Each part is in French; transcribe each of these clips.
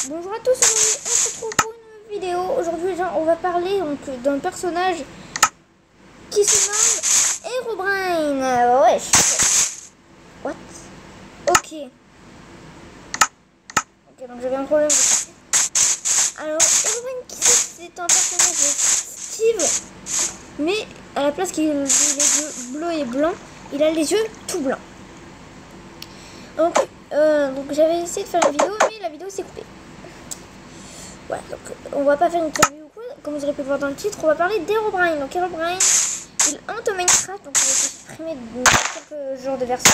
Bonjour à tous, aujourd'hui on se retrouve pour une nouvelle vidéo. Aujourd'hui on va parler d'un personnage qui se nomme Herobrine. Wesh. What? Ok, donc j'avais un problème. Alors Herobrine, c'est un personnage de Steve, mais à la place qu'il ait les yeux bleus et blancs, il a les yeux tout blancs. Donc j'avais essayé de faire une vidéo, mais la vidéo s'est coupée. Voilà, donc on va pas faire une interview ou quoi, comme vous aurez pu le voir dans le titre, on va parler d'Herobrine. Donc Herobrine, il hante Minecraft, donc il a été supprimé de quelques jours de version.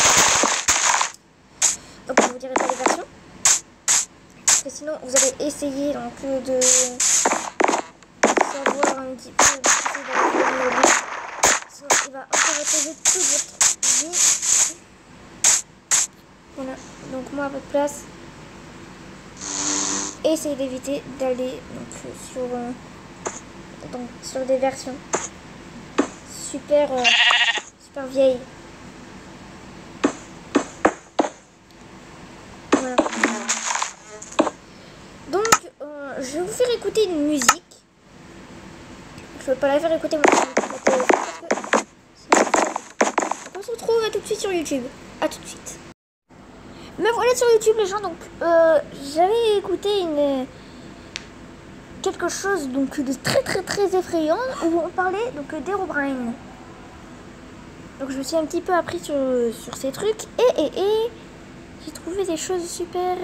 Donc je vous dirai pas les versions, parce que sinon vous allez essayer donc de savoir un petit peu, sinon il va interroger toute votre vie. Voilà, donc moi à votre place, essayez d'éviter d'aller sur des versions super vieilles. Voilà. Donc je vais vous faire écouter une musique. Je ne vais pas la faire écouter moi. On se retrouve tout de suite sur YouTube. À tout de suite. Me voilà sur YouTube les gens, donc j'avais écouté quelque chose donc de très effrayant où on parlait donc d'Herobrine. Donc je me suis un petit peu appris sur ces trucs et j'ai trouvé des choses super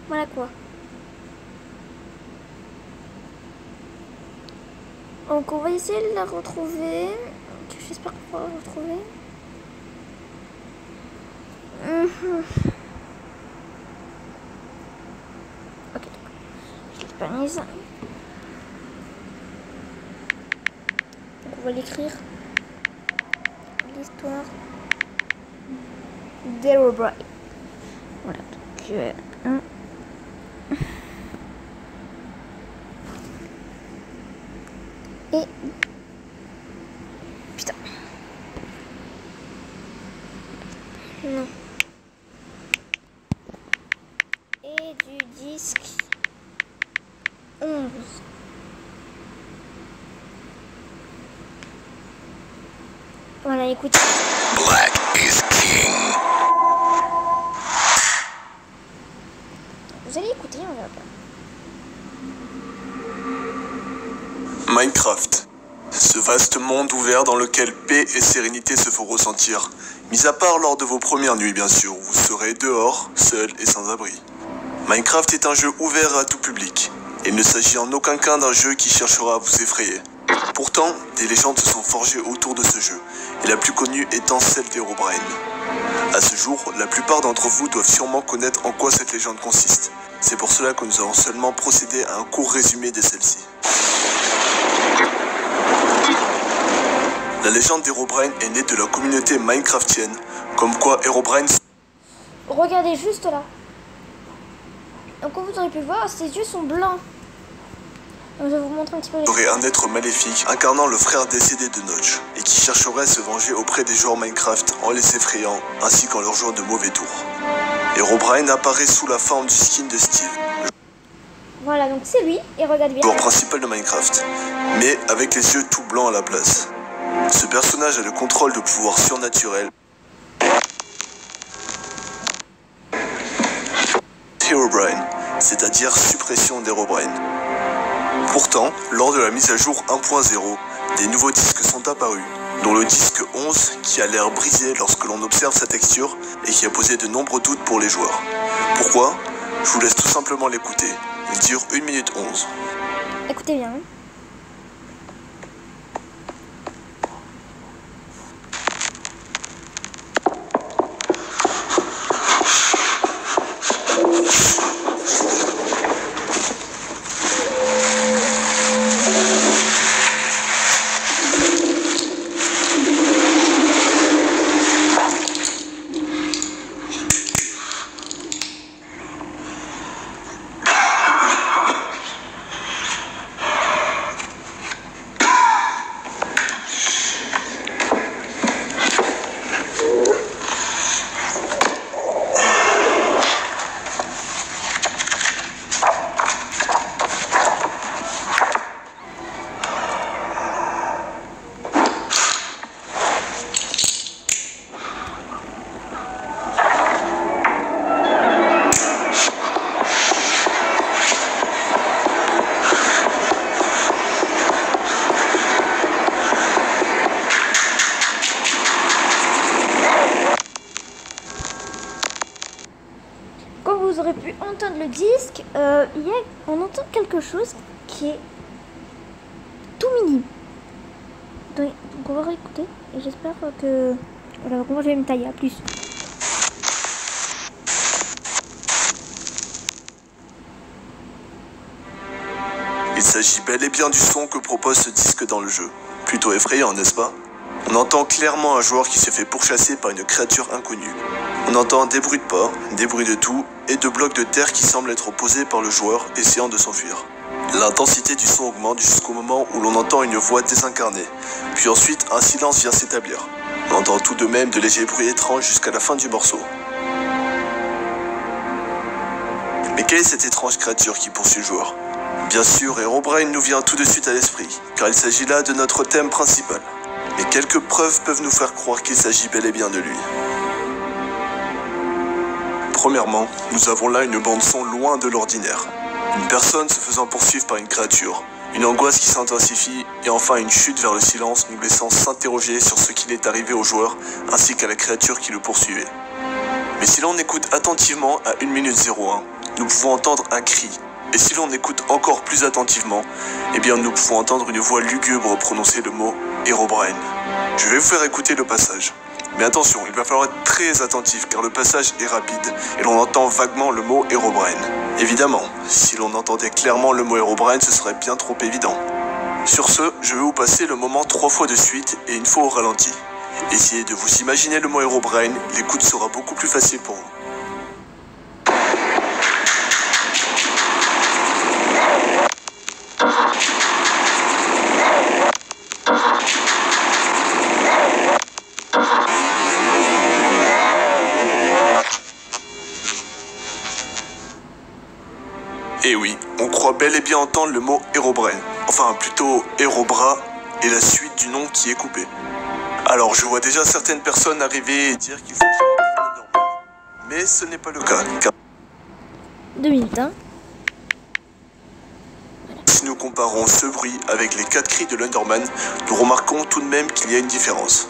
voilà quoi. Donc on va essayer de la retrouver. J'espère qu'on pourra la retrouver. Ok, je l'ai pas mise. Donc on va l'écrire. L'histoire d'Herobrine. Voilà, donc et putain. Non. Et du disque 11. Voilà, écoutez. Black is king. Vous allez écouter, on verra pas. Minecraft. Ce vaste monde ouvert dans lequel paix et sérénité se font ressentir. Mis à part lors de vos premières nuits, bien sûr, vous serez dehors, seul et sans abri. Minecraft est un jeu ouvert à tout public. Il ne s'agit en aucun cas d'un jeu qui cherchera à vous effrayer. Pourtant, des légendes se sont forgées autour de ce jeu, et la plus connue étant celle d'Herobrine. À ce jour, la plupart d'entre vous doivent sûrement connaître en quoi cette légende consiste. C'est pour cela que nous allons seulement procéder à un court résumé de celle-ci. La légende d'Herobrine est née de la communauté minecraftienne, comme quoi Herobrine... Regardez juste là. Donc comme vous aurez pu le voir, ses yeux sont blancs. Donc je vais vous montrer un petit peu les... serait un être maléfique incarnant le frère décédé de Notch et qui chercherait à se venger auprès des joueurs Minecraft en les effrayant ainsi qu'en leur jouant de mauvais tours. Herobrine apparaît sous la forme du skin de Steve, Voilà, donc c'est lui, et regardez bien. le joueur principal de Minecraft, mais avec les yeux tout blancs à la place. Ce personnage a le contrôle de pouvoirs surnaturels. Herobrine, c'est-à-dire suppression d'Herobrine. Pourtant, lors de la mise à jour 1.0, des nouveaux disques sont apparus, dont le disque 11 qui a l'air brisé lorsque l'on observe sa texture et qui a posé de nombreux doutes pour les joueurs. Pourquoi? Je vous laisse tout simplement l'écouter. Il dure 1 minute 11. Écoutez bien. vous aurez pu entendre le disque, on entend quelque chose qui est tout mini. Donc on va réécouter et j'espère que... Voilà, donc moi je vais me tailler, à plus. Il s'agit bel et bien du son que propose ce disque dans le jeu. Plutôt effrayant, n'est-ce pas? On entend clairement un joueur qui se fait pourchasser par une créature inconnue. On entend des bruits de pas, des bruits de tout et de blocs de terre qui semblent être posés par le joueur essayant de s'enfuir. L'intensité du son augmente jusqu'au moment où l'on entend une voix désincarnée, puis ensuite un silence vient s'établir. On entend tout de même de légers bruits étranges jusqu'à la fin du morceau. Mais quelle est cette étrange créature qui poursuit le joueur? Bien sûr, Herobrine nous vient tout de suite à l'esprit, car il s'agit là de notre thème principal. Mais quelques preuves peuvent nous faire croire qu'il s'agit bel et bien de lui. Premièrement, nous avons là une bande-son loin de l'ordinaire. Une personne se faisant poursuivre par une créature, une angoisse qui s'intensifie, et enfin une chute vers le silence nous laissant s'interroger sur ce qu'il est arrivé au joueur ainsi qu'à la créature qui le poursuivait. Mais si l'on écoute attentivement à 1 minute 01, nous pouvons entendre un cri. Et si l'on écoute encore plus attentivement, eh bien nous pouvons entendre une voix lugubre prononcer le mot Herobrine. Je vais vous faire écouter le passage. Mais attention, il va falloir être très attentif car le passage est rapide et l'on entend vaguement le mot Herobrine. Évidemment, si l'on entendait clairement le mot Herobrine, ce serait bien trop évident. Sur ce, je vais vous passer le moment 3 fois de suite et une fois au ralenti. Essayez de vous imaginer le mot Herobrine, l'écoute sera beaucoup plus facile pour vous. Et oui, on croit bel et bien entendre le mot Herobrine, enfin plutôt Herobra et la suite du nom qui est coupé. Alors je vois déjà certaines personnes arriver et dire qu'il s'agit d'Enderman, mais ce n'est pas le cas, car 2 minutes, hein. si nous comparons ce bruit avec les 4 cris de l'Enderman, nous remarquons tout de même qu'il y a une différence.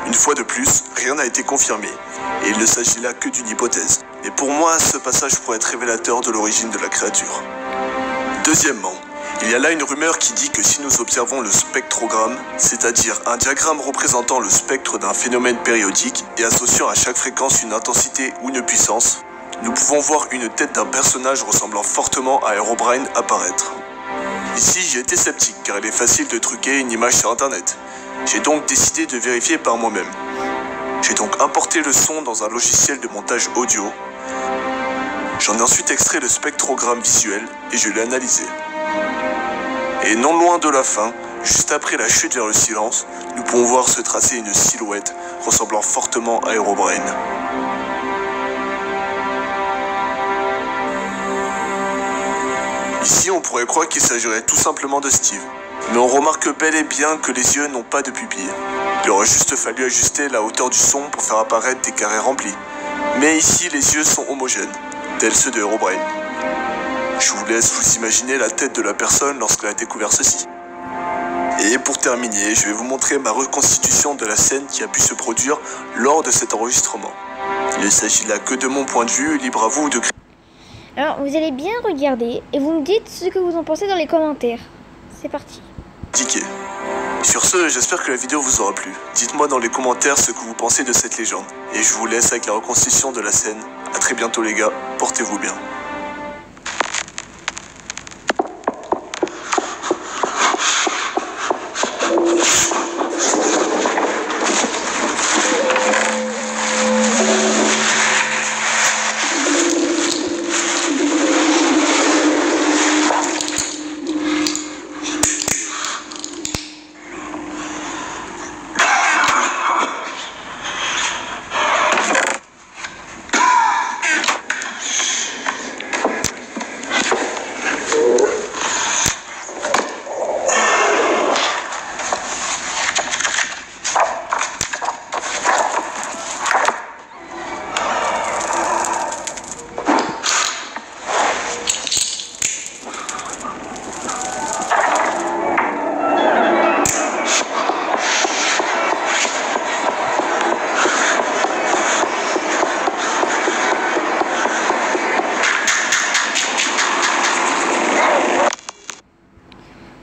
Une fois de plus, rien n'a été confirmé, et il ne s'agit là que d'une hypothèse. Et pour moi, ce passage pourrait être révélateur de l'origine de la créature. Deuxièmement, il y a là une rumeur qui dit que si nous observons le spectrogramme, c'est-à-dire un diagramme représentant le spectre d'un phénomène périodique et associant à chaque fréquence une intensité ou une puissance, nous pouvons voir une tête d'un personnage ressemblant fortement à Herobrine apparaître. Ici, j'ai été sceptique car il est facile de truquer une image sur internet. J'ai donc décidé de vérifier par moi-même. J'ai donc importé le son dans un logiciel de montage audio. J'en ai ensuite extrait le spectrogramme visuel et je l'ai analysé. Et non loin de la fin, juste après la chute vers le silence, nous pouvons voir se tracer une silhouette ressemblant fortement à Herobrine. Ici, on pourrait croire qu'il s'agirait tout simplement de Steve. Mais on remarque bel et bien que les yeux n'ont pas de pupilles. Il aurait juste fallu ajuster la hauteur du son pour faire apparaître des carrés remplis. Mais ici, les yeux sont homogènes, tels ceux de Herobrine. Je vous laisse vous imaginer la tête de la personne lorsqu'elle a découvert ceci. Et pour terminer, je vais vous montrer ma reconstitution de la scène qui a pu se produire lors de cet enregistrement. Il ne s'agit là que de mon point de vue, libre à vous de créer. Alors, vous allez bien regarder et vous me dites ce que vous en pensez dans les commentaires. C'est parti. Sur ce, j'espère que la vidéo vous aura plu. Dites-moi dans les commentaires ce que vous pensez de cette légende. Et je vous laisse avec la reconstitution de la scène. A très bientôt les gars, portez-vous bien.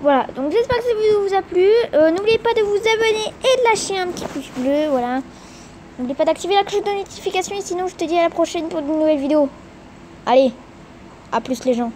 Voilà, donc j'espère que cette vidéo vous a plu. N'oubliez pas de vous abonner et de lâcher un petit pouce bleu, voilà. N'oubliez pas d'activer la cloche de notification et sinon je te dis à la prochaine pour de nouvelles vidéos. Allez, à plus les gens.